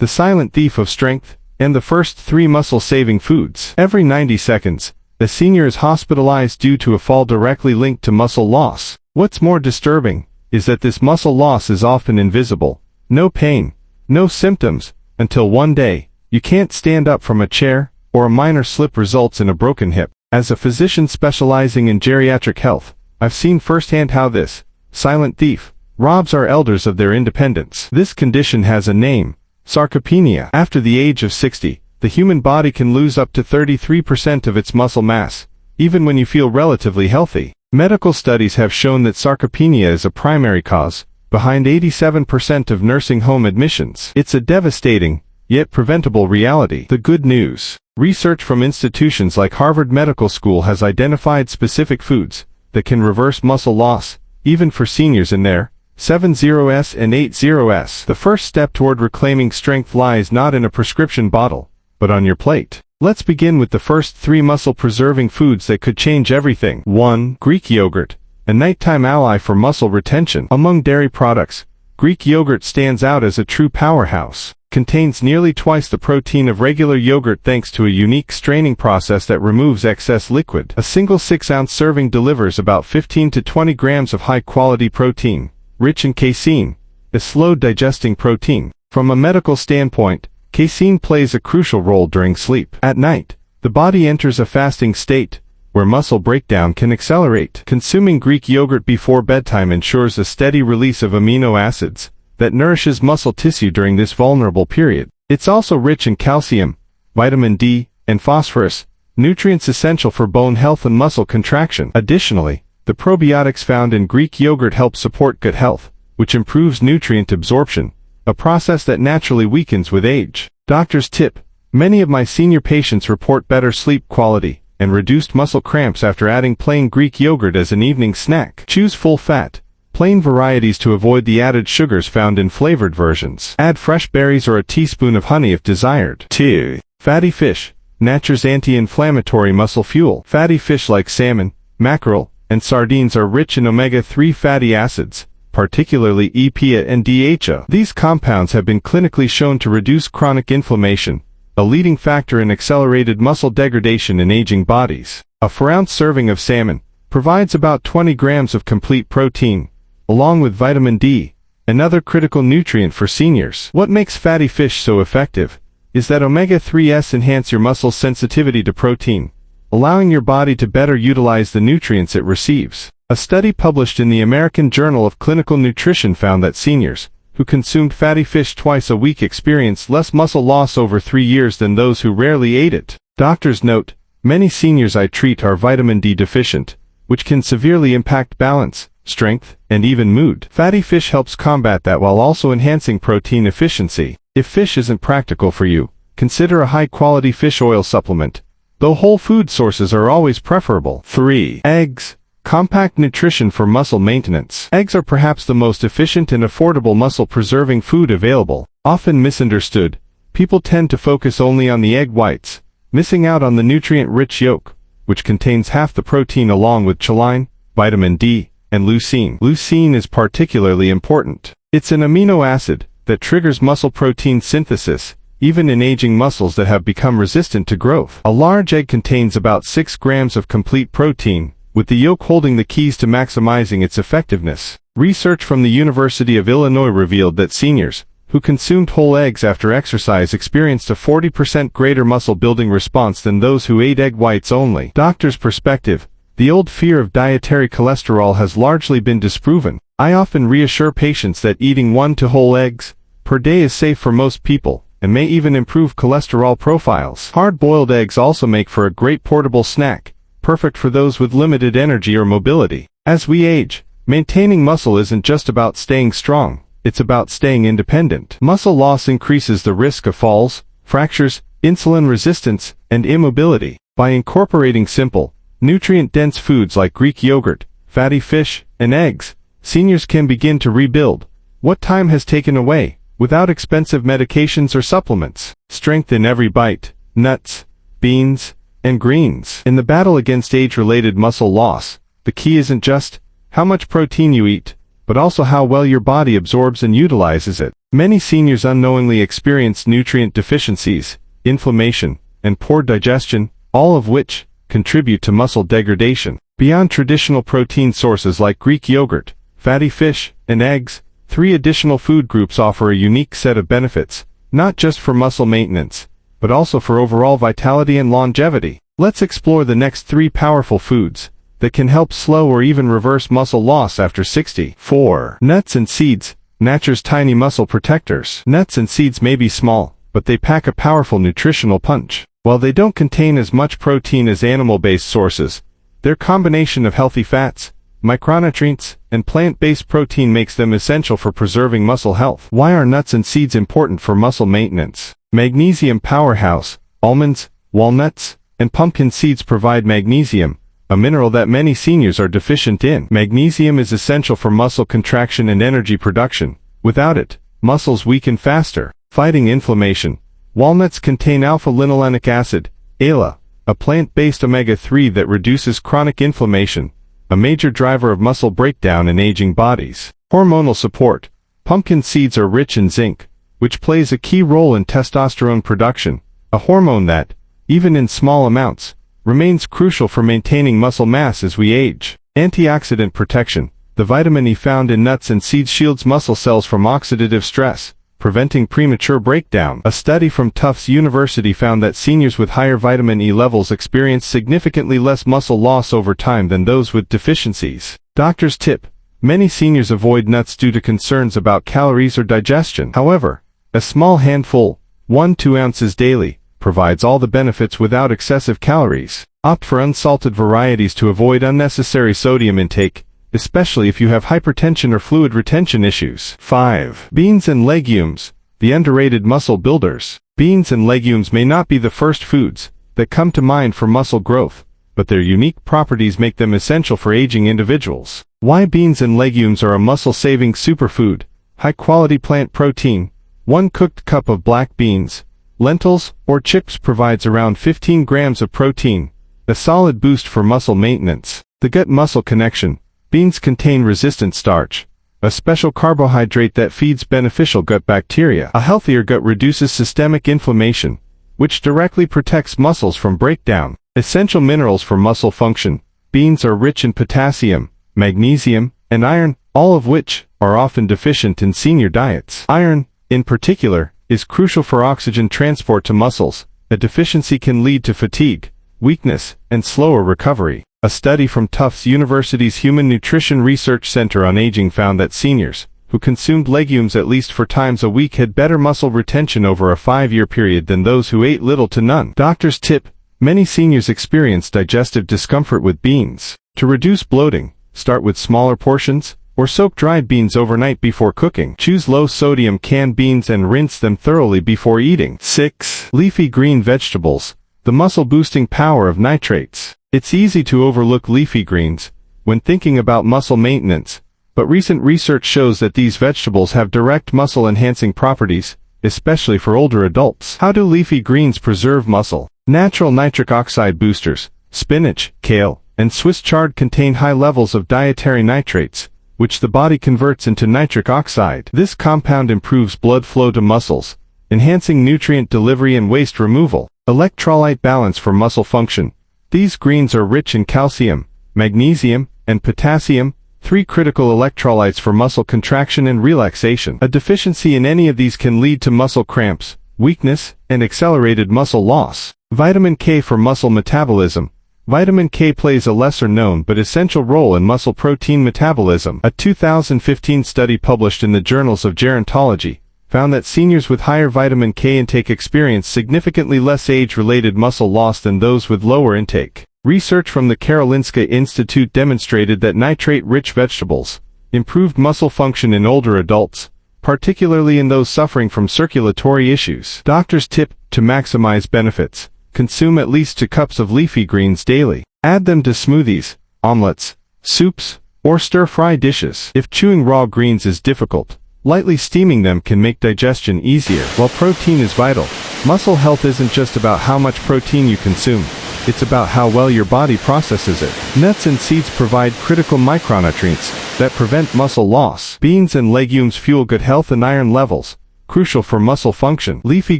the silent thief of strength, and the first 3 muscle-saving foods. Every 90 seconds, a senior is hospitalized due to a fall directly linked to muscle loss. What's more disturbing is that this muscle loss is often invisible. No pain, no symptoms, until one day, you can't stand up from a chair, or a minor slip results in a broken hip. As a physician specializing in geriatric health, I've seen firsthand how this silent thief robs our elders of their independence. This condition has a name: sarcopenia. After the age of 60, the human body can lose up to 33% of its muscle mass, even when you feel relatively healthy. Medical studies have shown that sarcopenia is a primary cause behind 87% of nursing home admissions. It's a devastating, yet preventable reality. The good news: research from institutions like Harvard Medical School has identified specific foods that can reverse muscle loss, even for seniors in their 70s and 80s. The first step toward reclaiming strength lies not in a prescription bottle, but on your plate. Let's begin with the first 3 muscle-preserving foods that could change everything. 1. Greek yogurt, a nighttime ally for muscle retention. Among dairy products, Greek yogurt stands out as a true powerhouse. Contains nearly twice the protein of regular yogurt thanks to a unique straining process that removes excess liquid. A single 6-ounce serving delivers about 15 to 20 grams of high-quality protein, rich in casein, a slow-digesting protein. From a medical standpoint, casein plays a crucial role during sleep. At night, the body enters a fasting state, where muscle breakdown can accelerate. Consuming Greek yogurt before bedtime ensures a steady release of amino acids that nourishes muscle tissue during this vulnerable period. It's also rich in calcium, vitamin D, and phosphorus, nutrients essential for bone health and muscle contraction. Additionally, the probiotics found in Greek yogurt help support gut health, which improves nutrient absorption, a process that naturally weakens with age. Doctor's tip: many of my senior patients report better sleep quality and reduced muscle cramps after adding plain Greek yogurt as an evening snack. Choose full-fat, plain varieties to avoid the added sugars found in flavored versions. Add fresh berries or a teaspoon of honey if desired. 2. Fatty fish, nature's anti-inflammatory muscle fuel. Fatty fish like salmon, mackerel, and sardines are rich in omega-3 fatty acids, particularly EPA and DHA. These compounds have been clinically shown to reduce chronic inflammation, a leading factor in accelerated muscle degradation in aging bodies. A 4-ounce serving of salmon provides about 20 grams of complete protein, along with vitamin D, another critical nutrient for seniors. What makes fatty fish so effective is that omega-3s enhance your muscle's sensitivity to protein, allowing your body to better utilize the nutrients it receives. A study published in the American Journal of Clinical Nutrition found that seniors who consumed fatty fish twice a week experienced less muscle loss over 3 years than those who rarely ate it. Doctors note, many seniors I treat are vitamin D deficient, which can severely impact balance, strength, and even mood. Fatty fish helps combat that while also enhancing protein efficiency. If fish isn't practical for you, consider a high-quality fish oil supplement, though whole food sources are always preferable. 3. Eggs, compact nutrition for muscle maintenance. Eggs are perhaps the most efficient and affordable muscle-preserving food available. Often misunderstood, people tend to focus only on the egg whites, missing out on the nutrient-rich yolk, which contains half the protein along with choline, vitamin D, and leucine. Leucine is particularly important. It's an amino acid that triggers muscle protein synthesis, even in aging muscles that have become resistant to growth. A large egg contains about 6 grams of complete protein, with the yolk holding the keys to maximizing its effectiveness. Research from the University of Illinois revealed that seniors who consumed whole eggs after exercise experienced a 40% greater muscle-building response than those who ate egg whites only. Doctor's perspective: the old fear of dietary cholesterol has largely been disproven. I often reassure patients that eating 1 to whole eggs per day is safe for most people, and may even improve cholesterol profiles. Hard-boiled eggs also make for a great portable snack, perfect for those with limited energy or mobility. As we age, maintaining muscle isn't just about staying strong, it's about staying independent. Muscle loss increases the risk of falls, fractures, insulin resistance, and immobility. By incorporating simple, nutrient-dense foods like Greek yogurt, fatty fish, and eggs, seniors can begin to rebuild what time has taken away, without expensive medications or supplements. Strength in every bite: nuts, beans, and greens. In the battle against age-related muscle loss, the key isn't just how much protein you eat, but also how well your body absorbs and utilizes it. Many seniors unknowingly experience nutrient deficiencies, inflammation, and poor digestion, all of which contribute to muscle degradation. Beyond traditional protein sources like Greek yogurt, fatty fish, and eggs, 3 additional food groups offer a unique set of benefits, not just for muscle maintenance, but also for overall vitality and longevity. Let's explore the next 3 powerful foods that can help slow or even reverse muscle loss after 60. 4. Nuts and seeds, nature's tiny muscle protectors. Nuts and seeds may be small, but they pack a powerful nutritional punch. While they don't contain as much protein as animal-based sources, their combination of healthy fats, micronutrients, and plant-based protein makes them essential for preserving muscle health. Why are nuts and seeds important for muscle maintenance? Magnesium powerhouse. Almonds, walnuts, and pumpkin seeds provide magnesium, a mineral that many seniors are deficient in. Magnesium is essential for muscle contraction and energy production. Without it, muscles weaken faster. Fighting inflammation. Walnuts contain alpha-linolenic acid, ALA, a plant-based omega-3 that reduces chronic inflammation, a major driver of muscle breakdown in aging bodies. Hormonal support. Pumpkin seeds are rich in zinc, which plays a key role in testosterone production, a hormone that, even in small amounts, remains crucial for maintaining muscle mass as we age. Antioxidant protection. The vitamin E found in nuts and seeds shields muscle cells from oxidative stress, preventing premature breakdown. A study from Tufts University found that seniors with higher vitamin E levels experience significantly less muscle loss over time than those with deficiencies. Doctor's tip. Many seniors avoid nuts due to concerns about calories or digestion. However, a small handful, 1–2 ounces daily, provides all the benefits without excessive calories. Opt for unsalted varieties to avoid unnecessary sodium intake, especially if you have hypertension or fluid retention issues. 5. Beans and legumes, the underrated muscle builders. Beans and legumes may not be the first foods that come to mind for muscle growth, but their unique properties make them essential for aging individuals. Why beans and legumes are a muscle-saving superfood. High-quality plant protein. 1 cooked cup of black beans, lentils, or chips provides around 15 grams of protein, a solid boost for muscle maintenance. The gut-muscle connection. Beans contain resistant starch, a special carbohydrate that feeds beneficial gut bacteria. A healthier gut reduces systemic inflammation, which directly protects muscles from breakdown. Essential minerals for muscle function. Beans are rich in potassium, magnesium, and iron, all of which are often deficient in senior diets. Iron, in particular, is crucial for oxygen transport to muscles. A deficiency can lead to fatigue, weakness, and slower recovery. A study from Tufts University's Human Nutrition Research Center on Aging found that seniors who consumed legumes at least 4 times a week had better muscle retention over a 5-year period than those who ate little to none. Doctor's tip. Many seniors experience digestive discomfort with beans. To reduce bloating, start with smaller portions, or soak dried beans overnight before cooking. Choose low-sodium canned beans and rinse them thoroughly before eating. 6. Leafy green vegetables, the muscle-boosting power of nitrates. It's easy to overlook leafy greens when thinking about muscle maintenance, but recent research shows that these vegetables have direct muscle-enhancing properties, especially for older adults. How do leafy greens preserve muscle? Natural nitric oxide boosters. Spinach, kale, and Swiss chard contain high levels of dietary nitrates, which the body converts into nitric oxide. This compound improves blood flow to muscles, enhancing nutrient delivery and waste removal. Electrolyte balance for muscle function. These greens are rich in calcium, magnesium, and potassium, 3 critical electrolytes for muscle contraction and relaxation. A deficiency in any of these can lead to muscle cramps, weakness, and accelerated muscle loss. Vitamin K for muscle metabolism. Vitamin K plays a lesser-known but essential role in muscle protein metabolism. A 2015 study published in the Journals of Gerontology found that seniors with higher vitamin K intake experience significantly less age-related muscle loss than those with lower intake. Research from the Karolinska Institute demonstrated that nitrate-rich vegetables improved muscle function in older adults, particularly in those suffering from circulatory issues. Doctor's tip. To maximize benefits, consume at least 2 cups of leafy greens daily. Add them to smoothies, omelets, soups, or stir-fry dishes. If chewing raw greens is difficult, lightly steaming them can make digestion easier. While protein is vital, muscle health isn't just about how much protein you consume. it's about how well your body processes it. Nuts and seeds provide critical micronutrients that prevent muscle loss. Beans and legumes fuel good health and iron levels, crucial for muscle function. Leafy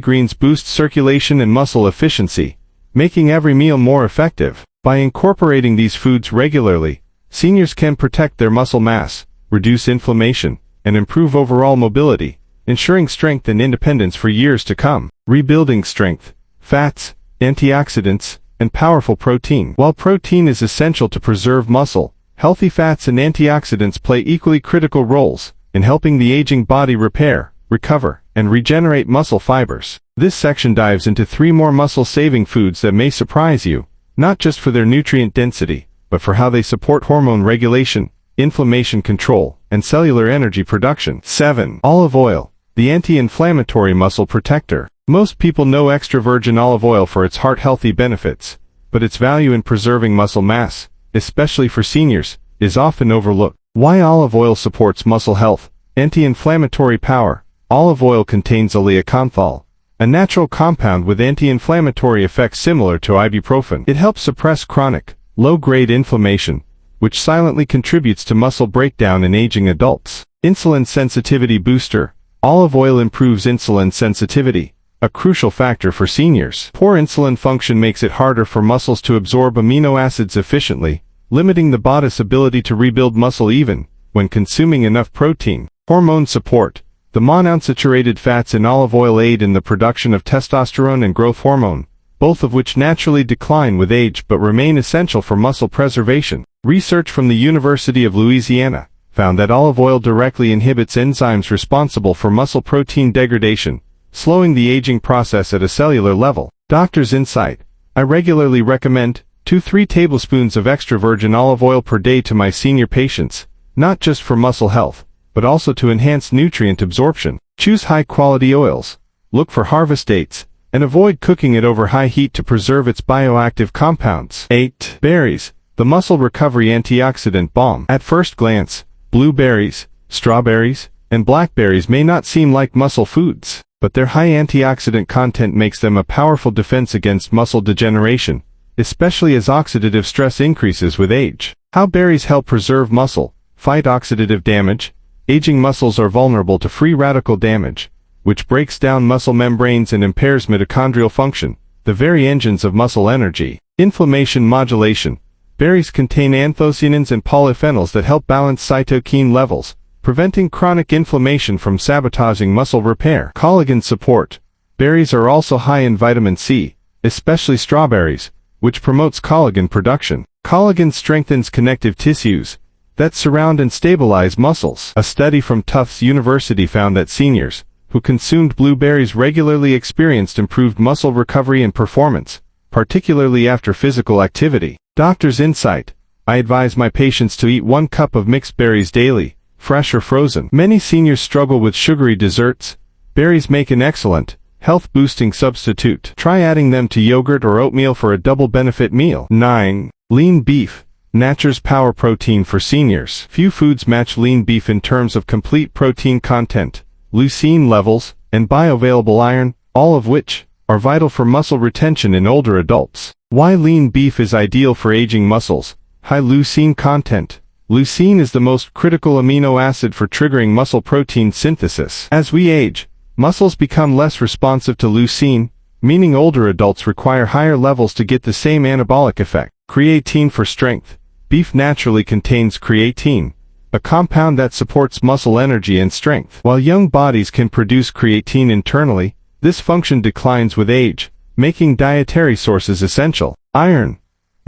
greens boost circulation and muscle efficiency, making every meal more effective. By incorporating these foods regularly, seniors can protect their muscle mass, reduce inflammation, and improve overall mobility, ensuring strength and independence for years to come. Rebuilding strength, fats, antioxidants, and powerful protein. While protein is essential to preserve muscle, healthy fats and antioxidants play equally critical roles in helping the aging body repair, recover, and regenerate muscle fibers. This section dives into 3 more muscle-saving foods that may surprise you, not just for their nutrient density, but for how they support hormone regulation, inflammation control, and cellular energy production. 7. Olive oil, the anti-inflammatory muscle protector. Most people know extra virgin olive oil for its heart-healthy benefits, but its value in preserving muscle mass, especially for seniors, is often overlooked. Why olive oil supports muscle health? Anti-inflammatory power. Olive oil contains oleocanthal, a natural compound with anti-inflammatory effects similar to ibuprofen. It helps suppress chronic, low-grade inflammation, which silently contributes to muscle breakdown in aging adults. Insulin sensitivity booster. Olive oil improves insulin sensitivity, a crucial factor for seniors. Poor insulin function makes it harder for muscles to absorb amino acids efficiently, limiting the body's ability to rebuild muscle even when consuming enough protein. Hormone support. The monounsaturated fats in olive oil aid in the production of testosterone and growth hormone, both of which naturally decline with age but remain essential for muscle preservation. Research from the University of Louisiana found that olive oil directly inhibits enzymes responsible for muscle protein degradation, slowing the aging process at a cellular level. Doctor's insight. I regularly recommend 2-3 tablespoons of extra virgin olive oil per day to my senior patients, not just for muscle health, but also to enhance nutrient absorption. Choose high-quality oils, look for harvest dates, and avoid cooking it over high heat to preserve its bioactive compounds. 8. Berries, the muscle recovery antioxidant balm. At first glance, blueberries, strawberries, and blackberries may not seem like muscle foods, but their high antioxidant content makes them a powerful defense against muscle degeneration, especially as oxidative stress increases with age. How berries help preserve muscle, fight oxidative damage. Aging muscles are vulnerable to free radical damage, which breaks down muscle membranes and impairs mitochondrial function, the very engines of muscle energy. Inflammation modulation. Berries contain anthocyanins and polyphenols that help balance cytokine levels, preventing chronic inflammation from sabotaging muscle repair. Collagen support. Berries are also high in vitamin C, especially strawberries, which promotes collagen production. Collagen strengthens connective tissues that surround and stabilize muscles. A study from Tufts University found that seniors who consumed blueberries regularly experienced improved muscle recovery and performance, particularly after physical activity. Doctor's insight. I advise my patients to eat 1 cup of mixed berries daily, fresh or frozen. Many seniors struggle with sugary desserts. Berries make an excellent, health-boosting substitute. Try adding them to yogurt or oatmeal for a double benefit meal. 9. Lean beef, nature's power protein for seniors. Few foods match lean beef in terms of complete protein content, leucine levels, and bioavailable iron, all of which are vital for muscle retention in older adults. Why lean beef is ideal for aging muscles. High leucine content. Leucine is the most critical amino acid for triggering muscle protein synthesis. As we age, muscles become less responsive to leucine, meaning older adults require higher levels to get the same anabolic effect. Creatine for strength. Beef naturally contains creatine, a compound that supports muscle energy and strength. While young bodies can produce creatine internally, this function declines with age, making dietary sources essential. Iron,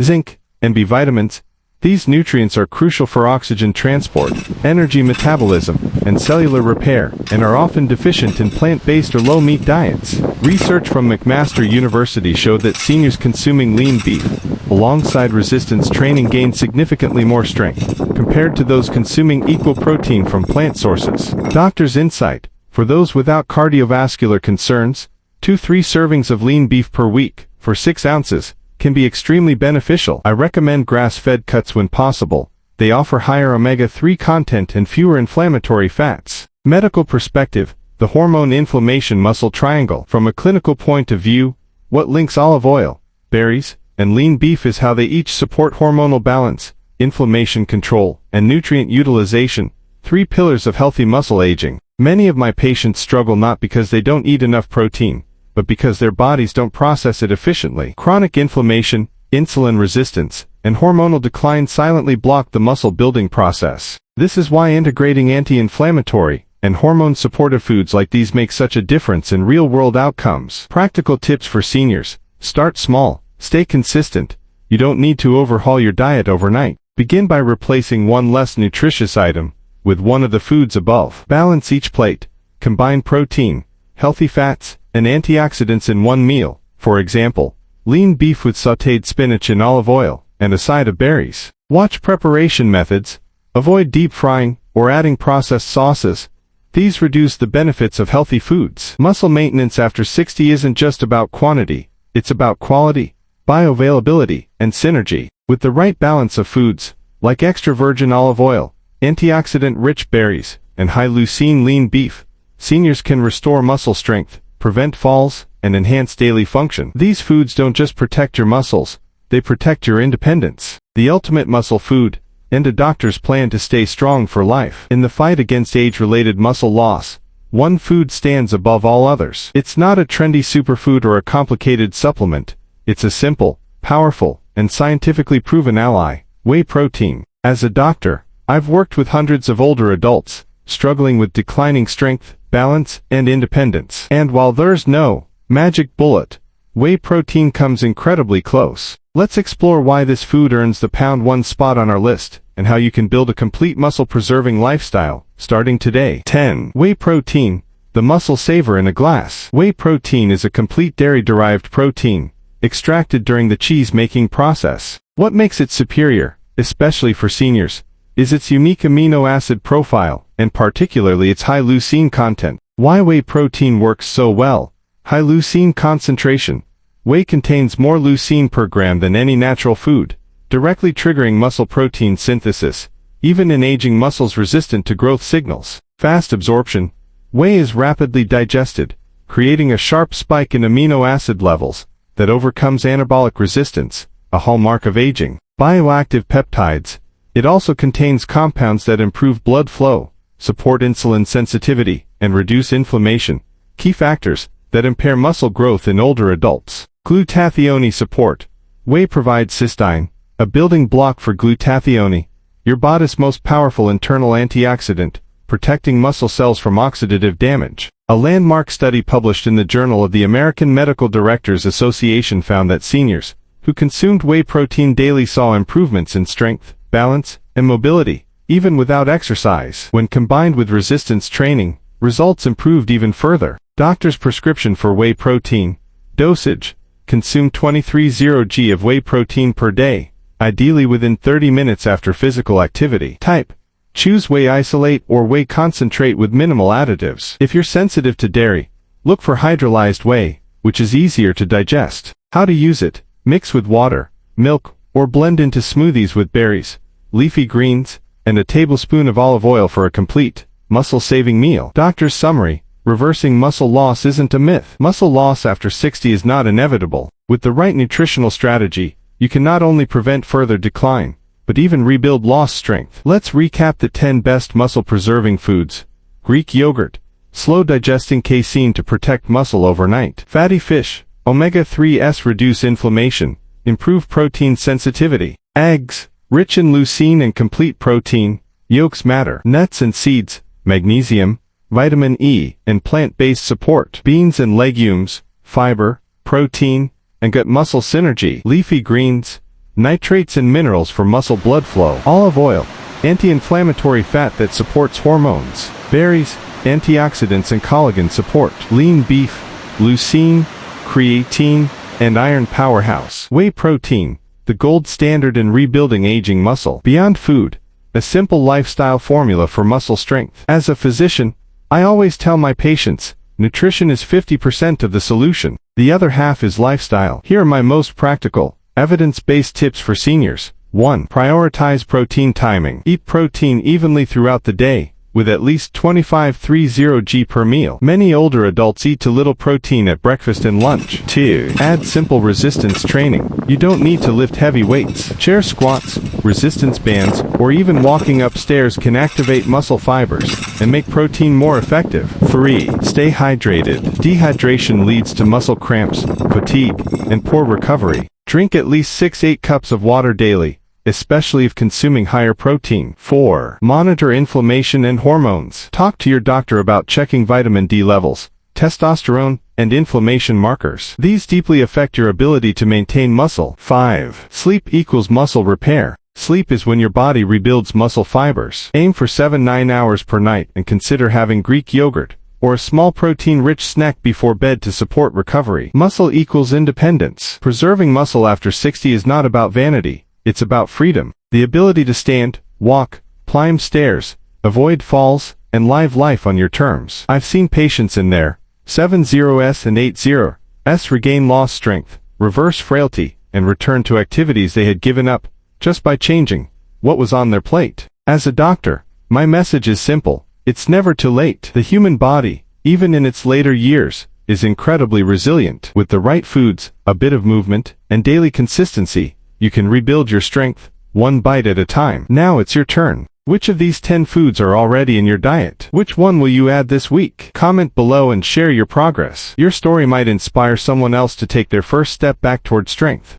zinc, and B vitamins. These nutrients are crucial for oxygen transport, energy metabolism, and cellular repair, and are often deficient in plant-based or low-meat diets. Research from McMaster University showed that seniors consuming lean beef, alongside resistance training, gained significantly more strength, compared to those consuming equal protein from plant sources. Doctor's insight. For those without cardiovascular concerns, 2-3 servings of lean beef per week, for 6 ounces, can be extremely beneficial. I recommend grass-fed cuts when possible. They offer higher omega-3 content and fewer inflammatory fats. Medical perspective. The hormone inflammation muscle triangle. From a clinical point of view, what links olive oil, berries, and lean beef is how they each support hormonal balance, inflammation control, and nutrient utilization, 3 pillars of healthy muscle aging. Many of my patients struggle not because they don't eat enough protein, but because their bodies don't process it efficiently. Chronic inflammation, insulin resistance, and hormonal decline silently block the muscle building process. This is why integrating anti-inflammatory and hormone-supportive foods like these make such a difference in real-world outcomes. Practical tips for seniors: start small, stay consistent. You don't need to overhaul your diet overnight. Begin by replacing one less nutritious item with one of the foods above. Balance each plate. Combine protein, healthy fats, and antioxidants in one meal. For example, lean beef with sautéed spinach in olive oil and a side of berries. Watch preparation methods. Avoid deep frying or adding processed sauces. These reduce the benefits of healthy foods. Muscle maintenance after 60 isn't just about quantity, it's about quality, bioavailability, and synergy. With the right balance of foods, like extra virgin olive oil, antioxidant-rich berries, and high-leucine lean beef, seniors can restore muscle strength, prevent falls, and enhance daily function. These foods don't just protect your muscles, they protect your independence. The ultimate muscle food, and a doctor's plan to stay strong for life. In the fight against age-related muscle loss, one food stands above all others. It's not a trendy superfood or a complicated supplement. It's a simple, powerful, and scientifically proven ally: whey protein. As a doctor, I've worked with hundreds of older adults, struggling with declining strength, balance, and independence. And while there's no magic bullet, whey protein comes incredibly close. Let's explore why this food earns the #1 spot on our list, and how you can build a complete muscle-preserving lifestyle, starting today. 10. Whey protein, the muscle saver in a glass. Whey protein is a complete dairy-derived protein, extracted during the cheese-making process. What makes it superior, especially for seniors, is its unique amino acid profile, and particularly its high leucine content. Why whey protein works so well? High leucine concentration. Whey contains more leucine per gram than any natural food, directly triggering muscle protein synthesis, even in aging muscles resistant to growth signals. Fast absorption. Whey is rapidly digested, creating a sharp spike in amino acid levels that overcomes anabolic resistance, a hallmark of aging. Bioactive peptides. It also contains compounds that improve blood flow, support insulin sensitivity, and reduce inflammation, key factors that impair muscle growth in older adults. Glutathione support. Whey provides cysteine, a building block for glutathione, your body's most powerful internal antioxidant, protecting muscle cells from oxidative damage. A landmark study published in the Journal of the American Medical Directors Association found that seniors who consumed whey protein daily saw improvements in strength, balance, and mobility, even without exercise. When combined with resistance training, results improved even further. Doctor's prescription for whey protein. Dosage. Consume 23 g of whey protein per day, ideally within 30 minutes after physical activity. Type. Choose whey isolate or whey concentrate with minimal additives. If you're sensitive to dairy, look for hydrolyzed whey, which is easier to digest. How to use it. Mix with water, milk, or blend into smoothies with berries, leafy greens, and a tablespoon of olive oil for a complete, muscle-saving meal. Doctor's summary. Reversing muscle loss isn't a myth. Muscle loss after 60 is not inevitable. With the right nutritional strategy, you can not only prevent further decline, but even rebuild lost strength. Let's recap the 10 best muscle-preserving foods. Greek yogurt. Slow-digesting casein to protect muscle overnight. Fatty fish. Omega-3s reduce inflammation, improve protein sensitivity. Eggs. Rich in leucine and complete protein. Yolks matter. Nuts and seeds. Magnesium, vitamin E, and plant-based support. Beans and legumes, fiber, protein, and gut-muscle synergy. Leafy greens, nitrates and minerals for muscle blood flow. Olive oil, anti-inflammatory fat that supports hormones. Berries, antioxidants and collagen support. Lean beef, leucine, creatine, and iron powerhouse. Whey protein, the gold standard in rebuilding aging muscle. Beyond food, a simple lifestyle formula for muscle strength. As a physician, I always tell my patients, nutrition is 50% of the solution. The other half is lifestyle. Here are my most practical, evidence-based tips for seniors. 1. Prioritize protein timing. Eat protein evenly throughout the day, with at least 25-30 g per meal. Many older adults eat too little protein at breakfast and lunch. 2. Add simple resistance training. You don't need to lift heavy weights. Chair squats, resistance bands, or even walking upstairs can activate muscle fibers and make protein more effective. 3. Stay hydrated. Dehydration leads to muscle cramps, fatigue, and poor recovery. Drink at least 6-8 cups of water daily, especially if consuming higher protein. 4. Monitor inflammation and hormones. Talk to your doctor about checking vitamin D levels, testosterone, and inflammation markers. These deeply affect your ability to maintain muscle. 5. Sleep equals muscle repair. Sleep is when your body rebuilds muscle fibers. Aim for 7-9 hours per night and consider having Greek yogurt or a small protein-rich snack before bed to support recovery. Muscle equals independence. Preserving muscle after 60 is not about vanity. It's about freedom, the ability to stand, walk, climb stairs, avoid falls, and live life on your terms. I've seen patients in their 70s and 80s regain lost strength, reverse frailty, and return to activities they had given up, just by changing what was on their plate. As a doctor, my message is simple: it's never too late. The human body, even in its later years, is incredibly resilient. With the right foods, a bit of movement, and daily consistency, you can rebuild your strength, one bite at a time. Now it's your turn. Which of these 10 foods are already in your diet? Which one will you add this week? Comment below and share your progress. Your story might inspire someone else to take their first step back toward strength.